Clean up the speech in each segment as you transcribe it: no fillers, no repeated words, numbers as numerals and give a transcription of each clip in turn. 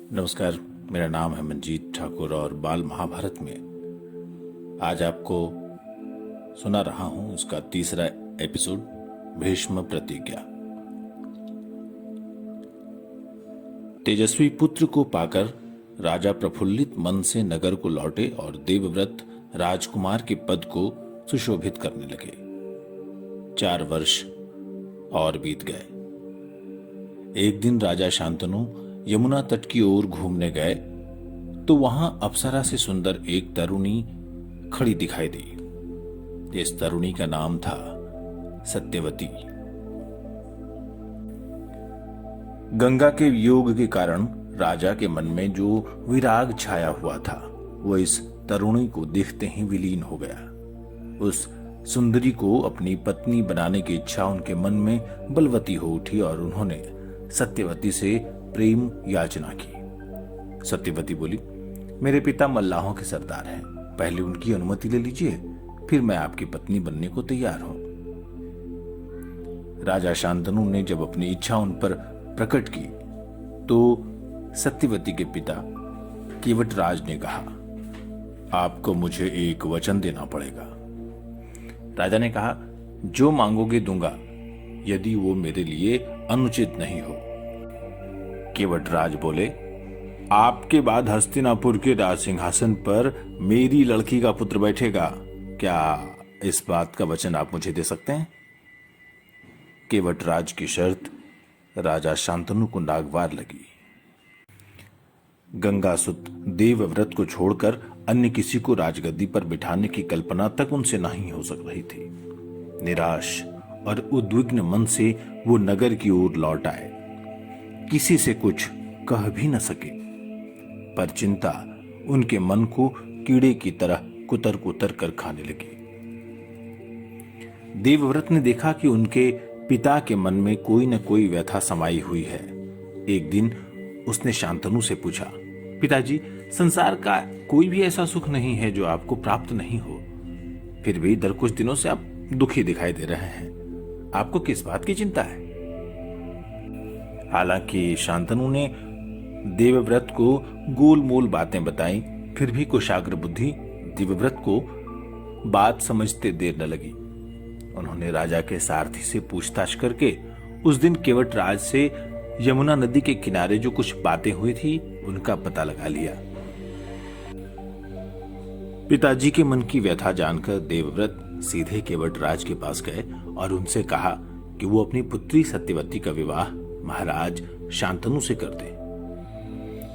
नमस्कार, मेरा नाम है मंजीत ठाकुर और बाल महाभारत में आज आपको सुना रहा हूं उसका तीसरा एपिसोड भीष्म प्रतिज्ञा। तेजस्वी पुत्र को पाकर राजा प्रफुल्लित मन से नगर को लौटे और देवव्रत राजकुमार के पद को सुशोभित करने लगे। 4 वर्ष और बीत गए। एक दिन राजा शांतनु यमुना तट की ओर घूमने गए तो वहां अप्सरा से सुंदर एक तरुणी खड़ी दिखाई दी। इस तरुणी का नाम था सत्यवती। गंगा के वियोग के कारण राजा के मन में जो विराग छाया हुआ था वो इस तरुणी को देखते ही विलीन हो गया। उस सुंदरी को अपनी पत्नी बनाने की इच्छा उनके मन में बलवती हो उठी और उन्होंने सत्यवती से प्रेम याचना की। सत्यवती बोली, मेरे पिता मल्लाहों के सरदार हैं, पहले उनकी अनुमति ले लीजिए, फिर मैं आपकी पत्नी बनने को तैयार हूं। राजा शांतनु ने जब अपनी इच्छा उन पर प्रकट की तो सत्यवती के पिता केवटराज ने कहा, आपको मुझे एक वचन देना पड़ेगा। राजा ने कहा, जो मांगोगे दूंगा, यदि वो मेरे लिए अनुचित नहीं हो। केवटराज बोले, आपके बाद हस्तिनापुर के राज सिंहासन पर मेरी लड़की का पुत्र बैठेगा, क्या इस बात का वचन आप मुझे दे सकते हैं? केवटराज की शर्त राजा शांतनु को नागवार लगी। गंगासुत देवव्रत को छोड़कर अन्य किसी को राजगद्दी पर बिठाने की कल्पना तक उनसे नहीं हो सक रही थी। निराश और उद्विग्न मन से वो नगर की ओर लौट आए। किसी से कुछ कह भी न सके, पर चिंता उनके मन को कीड़े की तरह कुतर कुतर कर खाने लगी। देवव्रत ने देखा कि उनके पिता के मन में कोई न कोई व्यथा समाई हुई है। एक दिन उसने शांतनु से पूछा, पिताजी, संसार का कोई भी ऐसा सुख नहीं है जो आपको प्राप्त नहीं हो, फिर भी इधर कुछ दिनों से आप दुखी दिखाई दे रहे हैं, आपको किस बात की चिंता है? हालांकि शांतनु ने देवव्रत को गोलमोल बातें बताई, फिर भी कुशाग्र बुद्धि देवव्रत को बात समझते देर न लगी। उन्होंने राजा के सारथी से पूछताछ करके उस दिन केवटराज से यमुना नदी के किनारे जो कुछ बातें हुई थी उनका पता लगा लिया। पिताजी के मन की व्यथा जानकर देवव्रत सीधे केवटराज के पास गए और उनसे कहा कि वो अपनी पुत्री सत्यवती का विवाह महाराज शांतनु से कर दे।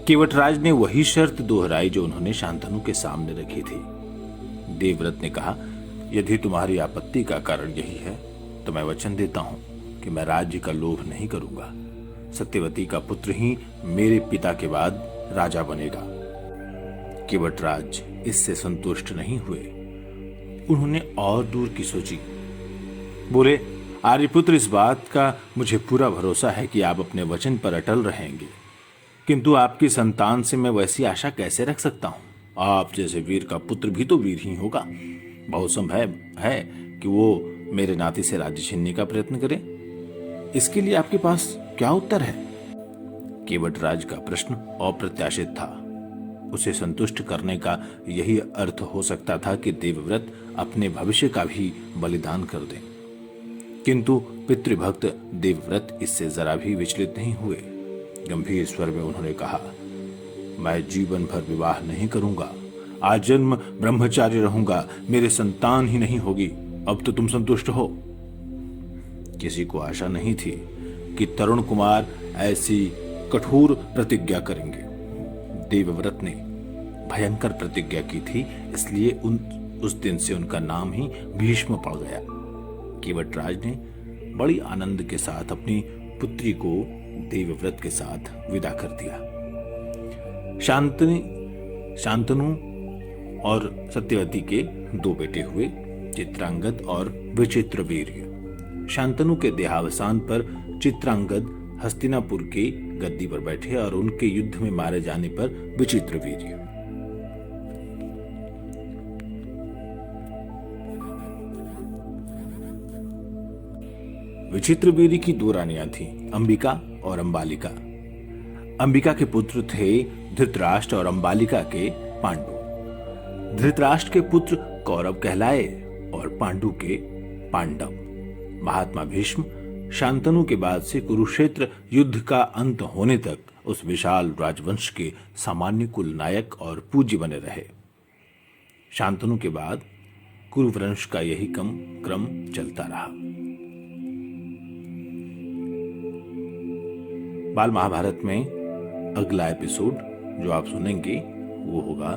केवटराज ने वही शर्त दोहराई जो उन्होंने शांतनु के सामने रखी थी। देवव्रत ने कहा, यदि तुम्हारी आपत्ति का कारण यही है तो मैं वचन देता हूं कि मैं राज्य का लोभ नहीं करूंगा। सत्यवती का पुत्र ही मेरे पिता के बाद राजा बनेगा। केवटराज इससे संतुष्ट नहीं हुए। उन्होंने और दूर की सोची। बोले, आर्यपुत्र, इस बात का मुझे पूरा भरोसा है कि आप अपने वचन पर अटल रहेंगे, किंतु आपकी संतान से मैं वैसी आशा कैसे रख सकता हूं? आप जैसे वीर का पुत्र भी तो वीर ही होगा। बहुत संभव है कि वो मेरे नाती से राज्य छीनने का प्रयत्न करे। इसके लिए आपके पास क्या उत्तर है? केवटराज का प्रश्न अप्रत्याशित था। उसे संतुष्ट करने का यही अर्थ हो सकता था कि देवव्रत अपने भविष्य का भी बलिदान कर दे, किंतु पितृभक्त देवव्रत इससे जरा भी विचलित नहीं हुए। गंभीर स्वर में उन्होंने कहा, मैं जीवन भर विवाह नहीं करूंगा, आजन्म ब्रह्मचारी रहूंगा, मेरे संतान ही नहीं होगी। अब तो तुम संतुष्ट हो। किसी को आशा नहीं थी कि तरुण कुमार ऐसी कठोर प्रतिज्ञा करेंगे। देवव्रत ने भयंकर प्रतिज्ञा की थी, इसलिए उस दिन से उनका नाम ही भीष्म पड़ गया। केवटराज ने बड़ी आनंद के साथ अपनी पुत्री को देवव्रत के साथ विदा कर दिया। शांतनु और सत्यवती के 2 बेटे हुए, चित्रांगद और विचित्रवीर्य। शांतनु के देहावसान पर चित्रांगद हस्तिनापुर के गद्दी पर बैठे और उनके युद्ध में मारे जाने पर विचित्रवीर्य। विचित्रवीर्य की 2 रानियां थीं, अंबिका और अंबालिका। अंबिका के पुत्र थे धृतराष्ट्र और अंबालिका के पांडु। धृतराष्ट्र के पुत्र कौरव कहलाए और पांडु के पांडव। महात्मा भीष्म शांतनु के बाद से कुरुक्षेत्र युद्ध का अंत होने तक उस विशाल राजवंश के सामान्य कुल नायक और पूज्य बने रहे। शांतनु के बाद कुरुवंश का यही क्रम चलता रहा। बाल महाभारत में अगला एपिसोड जो आप सुनेंगे वो होगा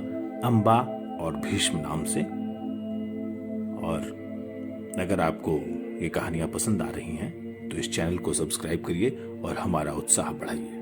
अंबा और भीष्म नाम से। और अगर आपको ये कहानियां पसंद आ रही हैं तो इस चैनल को सब्सक्राइब करिए और हमारा उत्साह बढ़ाइए।